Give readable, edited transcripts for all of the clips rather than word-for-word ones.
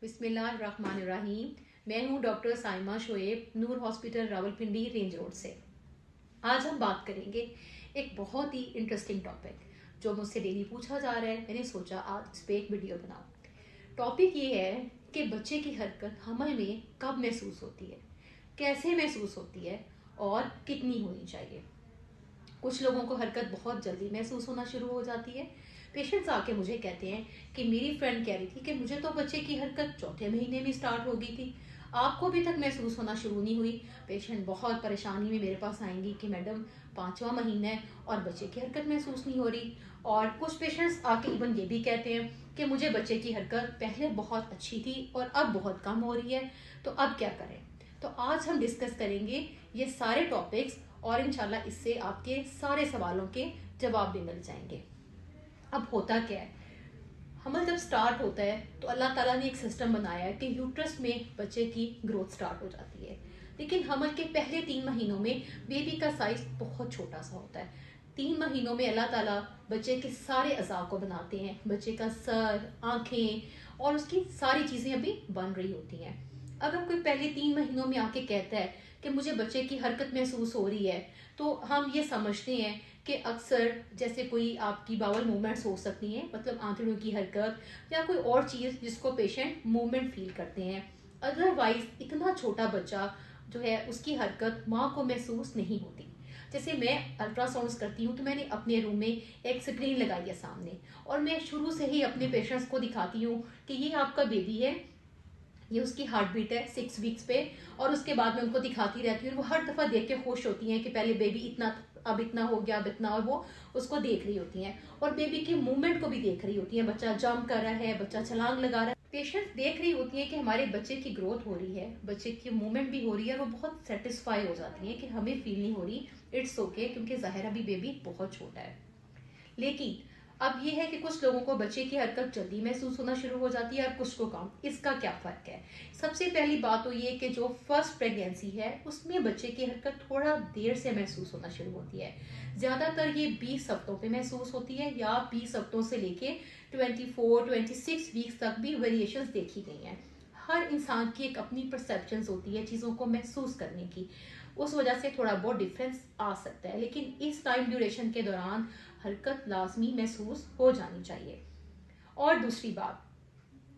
बिस्मिल्लाहिर्रहमानिर्रहीम। मैं हूं डॉक्टर साइमा शोएब, नूर हॉस्पिटल रावलपिंडी रेंज रोड से। आज हम बात करेंगे एक बहुत ही इंटरेस्टिंग टॉपिक जो मुझसे डेली पूछा जा रहा है। मैंने सोचा आज इस पे एक वीडियो बनाऊं। टॉपिक ये है कि बच्चे की हरकत हमें में कब महसूस होती है, कैसे महसूस होती है और कितनी होनी चाहिए। कुछ लोगों को हरकत बहुत जल्दी महसूस होना शुरू हो जाती है। पेशेंट्स आके मुझे कहते हैं कि मेरी फ्रेंड कह रही थी कि मुझे तो बच्चे की हरकत चौथे महीने में स्टार्ट हो गई थी, आपको अभी तक महसूस होना शुरू नहीं हुई। पेशेंट बहुत परेशानी में मेरे पास आएंगी कि मैडम 5वां महीना है और बच्चे की हरकत महसूस नहीं हो रही। और कुछ पेशेंट्स आके इवन ये भी कहते हैं कि मुझे बच्चे की हरकत पहले बहुत अच्छी थी और अब बहुत कम हो रही है, तो अब क्या करें। तो आज हम डिस्कस करेंगे ये सारे टॉपिक्स और इंशाल्लाह इससे आपके सारे सवालों के जवाब भी मिल जाएंगे। अब होता क्या है, हमल जब स्टार्ट होता है तो अल्लाह ताला ने एक सिस्टम बनाया है कि यूट्रस में बच्चे की ग्रोथ स्टार्ट हो जाती है। लेकिन हमल के पहले 3 महीनों में बेबी का साइज बहुत छोटा सा होता है। 3 महीनों में अल्लाह ताला बच्चे के सारे अज़ा को बनाते हैं, बच्चे का सर, आंखें और उसकी सारी चीज़ें अभी बन रही होती हैं। अगर कोई पहले 3 महीनों में आके कहता है कि मुझे बच्चे की हरकत महसूस हो रही है, तो हम ये समझते हैं कि अक्सर जैसे कोई आपकी बावल मूवमेंट्स हो सकती हैं, मतलब आंतड़ियों की हरकत या कोई और चीज़ जिसको पेशेंट मूवमेंट फील करते हैं। अदरवाइज इतना छोटा बच्चा जो है उसकी हरकत माँ को महसूस नहीं होती। जैसे मैं अल्ट्रासाउंड्स करती हूँ तो मैंने अपने रूम में एक स्क्रीन लगाई है सामने, और मैं शुरू से ही अपने पेशेंट्स को दिखाती हूँ कि ये आपका बेबी है, ये उसकी हार्ट बीट है 6 वीक्स पे। और उसके बाद में उनको दिखाती रहती हूँ और वो हर दफा देख के खुश होती हैं कि पहले बेबी इतना, अब इतना हो गया, अब इतना, और वो उसको देख रही होती हैं और बेबी के मूवमेंट को भी देख रही होती हैं। बच्चा जंप कर रहा है, बच्चा छलांग लगा रहा है, पेशेंट्स देख रही होती हैं कि हमारे बच्चे की ग्रोथ हो रही है, बच्चे की मूवमेंट भी हो रही है, और वो बहुत सेटिस्फाई हो जाती हैं कि हमें फील नहीं हो रही, इट्स ओके, क्योंकि जाहिर अभी बेबी बहुत छोटा है। लेकिन अब ये है कि कुछ लोगों को बच्चे की हरकत जल्दी महसूस होना शुरू हो जाती है और कुछ को कम। इसका क्या फर्क है? सबसे पहली बात तो ये कि जो फर्स्ट प्रेगनेंसी है उसमें बच्चे की हरकत थोड़ा देर से महसूस होना शुरू होती है। ज्यादातर ये 20 हफ्तों पे महसूस होती है, या 20 हफ्तों से लेके 24-26 वीक्स तक भी वेरिएशंस देखी गई हैं। हर इंसान की एक अपनी परसेप्शंस होती है चीज़ों को महसूस करने की, उस वजह से थोड़ा बहुत डिफरेंस आ सकता है। लेकिन इस टाइम ड्यूरेशन के दौरान हरकत लाजमी महसूस हो जानी चाहिए। और दूसरी बात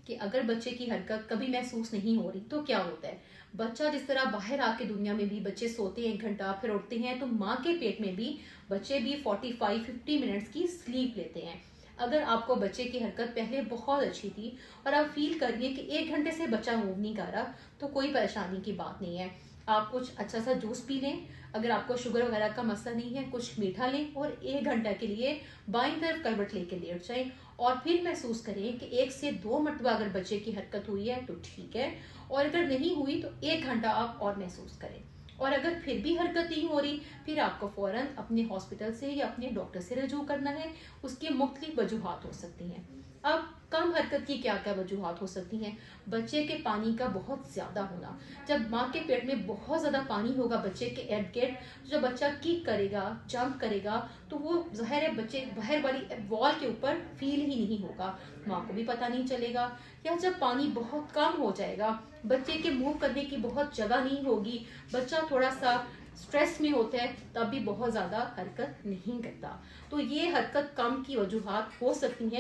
कि अगर बच्चे की हरकत कभी महसूस नहीं हो रही तो क्या होता है, बच्चा जिस तरह बाहर आके दुनिया में भी बच्चे सोते हैं 1 घंटा फिर उठते हैं, तो माँ के पेट में भी बच्चे भी 45-50 मिनट्स की स्लीप लेते हैं। अगर आपको बच्चे की हरकत पहले बहुत अच्छी थी और आप फील कर रही है कि 1 घंटे से बच्चा मूव नहीं कर रहा, तो कोई परेशानी की बात नहीं है। आप कुछ अच्छा सा जूस पी लें, अगर आपको शुगर वगैरह का मसला नहीं है कुछ मीठा लें, और 1 घंटा के लिए बाईं तरफ करवट लेके लेट जाएं और फिर महसूस करें कि 1 से 2 मरतबा अगर बच्चे की हरकत हुई है तो ठीक है, और अगर नहीं हुई तो 1 घंटा आप और महसूस करें। और अगर फिर भी हरकत नहीं हो रही, फिर आपको फौरन अपने हॉस्पिटल से या अपने डॉक्टर से रजू करना है। उसकी मुख्तलिफ वजूहात हो सकती हैं। अब कम हरकत की क्या क्या वजूहात हो सकती हैं? बच्चे के पानी का बहुत ज्यादा होना। जब माँ के पेट में बहुत ज्यादा पानी होगा बच्चे के इर्द गिर्द, जब बच्चा किक करेगा, जंप करेगा, तो वो ज़ाहिर है बच्चे बाहर वाली वॉल के ऊपर फील ही नहीं होगा, माँ को भी पता नहीं चलेगा। या जब पानी बहुत कम हो जाएगा, बच्चे के मूव करने की बहुत जगह नहीं होगी, बच्चा थोड़ा सा स्ट्रेस में होता है, तब भी बहुत ज्यादा हरकत नहीं करता। तो ये हरकत कम की वजूहात हो सकती हैं।